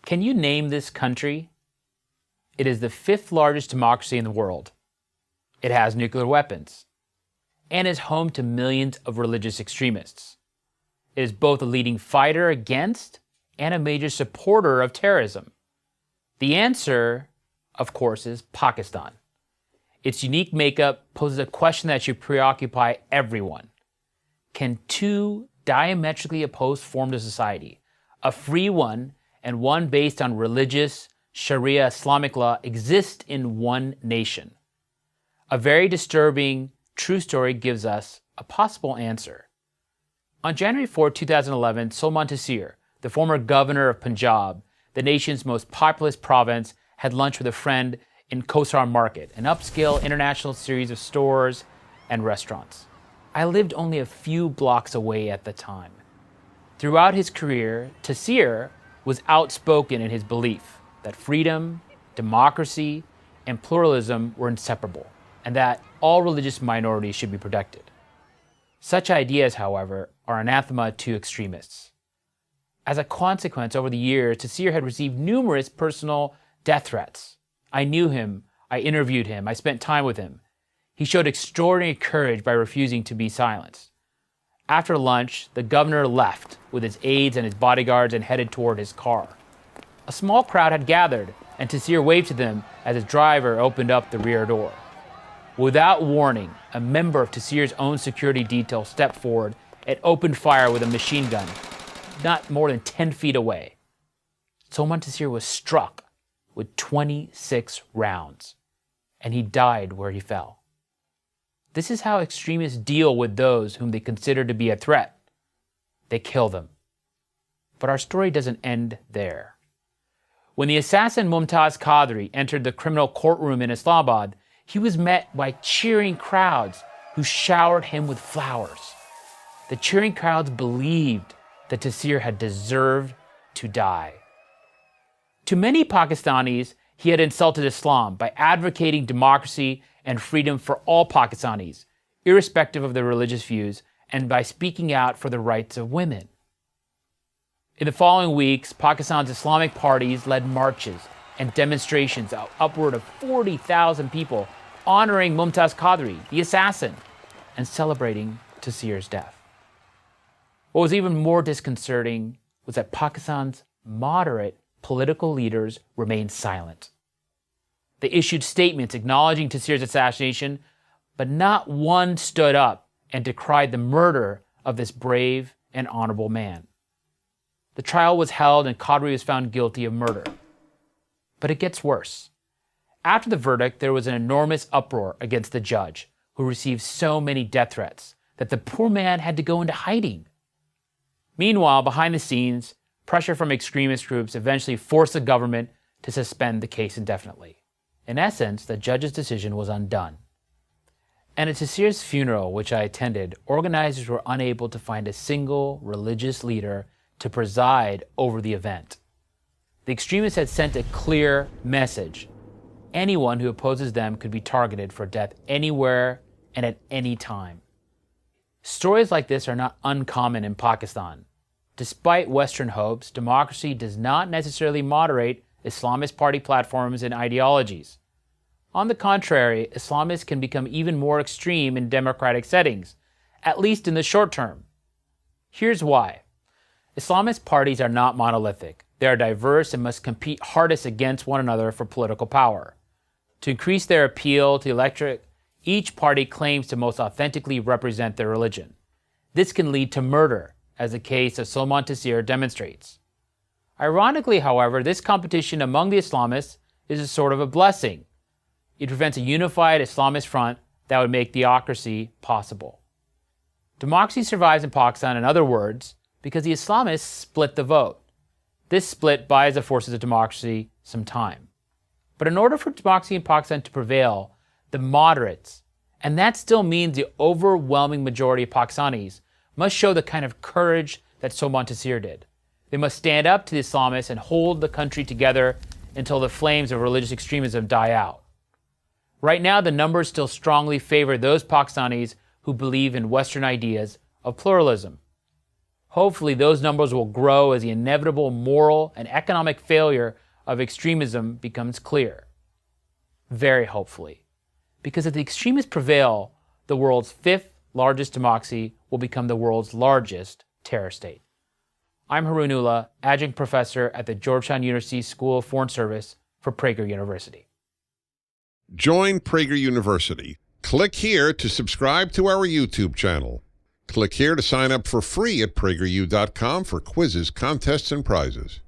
Can you name this country? It is the 5th largest democracy in the world. It has nuclear weapons and is home to millions of religious extremists. It is both a leading fighter against and a major supporter of terrorism. The answer, of course, is Pakistan. Its unique makeup poses a question that should preoccupy everyone. Can two diametrically opposed forms of society, a free one and one based on religious Sharia Islamic law, exist in one nation? A very disturbing true story gives us a possible answer. On January 4, 2011, Salman Taseer, the former governor of Punjab, the nation's most populous province, had lunch with a friend in Kosar Market, an upscale international series of stores and restaurants. I lived only a few blocks away at the time. Throughout his career, Taseer was outspoken in his belief that freedom, democracy, and pluralism were inseparable, and that all religious minorities should be protected. Such ideas, however, are anathema to extremists. As a consequence, over the years, Taseer had received numerous personal death threats. I knew him, I interviewed him, I spent time with him. He showed extraordinary courage by refusing to be silenced. After lunch, the governor left with his aides and his bodyguards and headed toward his car. A small crowd had gathered, and Taseer waved to them as his driver opened up the rear door. Without warning, a member of Taseer's own security detail stepped forward and opened fire with a machine gun, not more than 10 feet away. Salman Taseer was struck with 26 rounds, and he died where he fell. This is how extremists deal with those whom they consider to be a threat. They kill them. But our story doesn't end there. When the assassin Mumtaz Qadri entered the criminal courtroom in Islamabad, he was met by cheering crowds who showered him with flowers. The cheering crowds believed that Taseer had deserved to die. To many Pakistanis, he had insulted Islam by advocating democracy and freedom for all Pakistanis, irrespective of their religious views, and by speaking out for the rights of women. In the following weeks, Pakistan's Islamic parties led marches and demonstrations of upward of 40,000 people honoring Mumtaz Qadri, the assassin, and celebrating Taseer's death. What was even more disconcerting was that Pakistan's moderate political leaders remained silent. They issued statements acknowledging Taseer's assassination, but not one stood up and decried the murder of this brave and honorable man. The trial was held and Qadri was found guilty of murder. But it gets worse. After the verdict, there was an enormous uproar against the judge, who received so many death threats that the poor man had to go into hiding. Meanwhile, behind the scenes, pressure from extremist groups eventually forced the government to suspend the case indefinitely. In essence, the judge's decision was undone. And at Taseer's funeral, which I attended, organizers were unable to find a single religious leader to preside over the event. The extremists had sent a clear message. Anyone who opposes them could be targeted for death anywhere and at any time. Stories like this are not uncommon in Pakistan. Despite Western hopes, democracy does not necessarily moderate Islamist party platforms and ideologies. On the contrary, Islamists can become even more extreme in democratic settings, at least in the short term. Here's why. Islamist parties are not monolithic. They are diverse and must compete hardest against one another for political power. To increase their appeal to the electorate, each party claims to most authentically represent their religion. This can lead to murder, as the case of Salman Taseer demonstrates. Ironically, however, this competition among the Islamists is a sort of a blessing. It prevents a unified Islamist front that would make theocracy possible. Democracy survives in Pakistan, in other words, because the Islamists split the vote. This split buys the forces of democracy some time. But in order for democracy in Pakistan to prevail, the moderates, and that still means the overwhelming majority of Pakistanis, must show the kind of courage that Salman Taseer did. They must stand up to the Islamists and hold the country together until the flames of religious extremism die out. Right now, the numbers still strongly favor those Pakistanis who believe in Western ideas of pluralism. Hopefully, those numbers will grow as the inevitable moral and economic failure of extremism becomes clear. Very hopefully. Because if the extremists prevail, the world's fifth largest democracy will become the world's largest terror state. I'm Haroon Ullah, adjunct professor at the Georgetown University School of Foreign Service for Prager University. Join Prager University. Click here to subscribe to our YouTube channel. Click here to sign up for free at prageru.com for quizzes, contests, and prizes.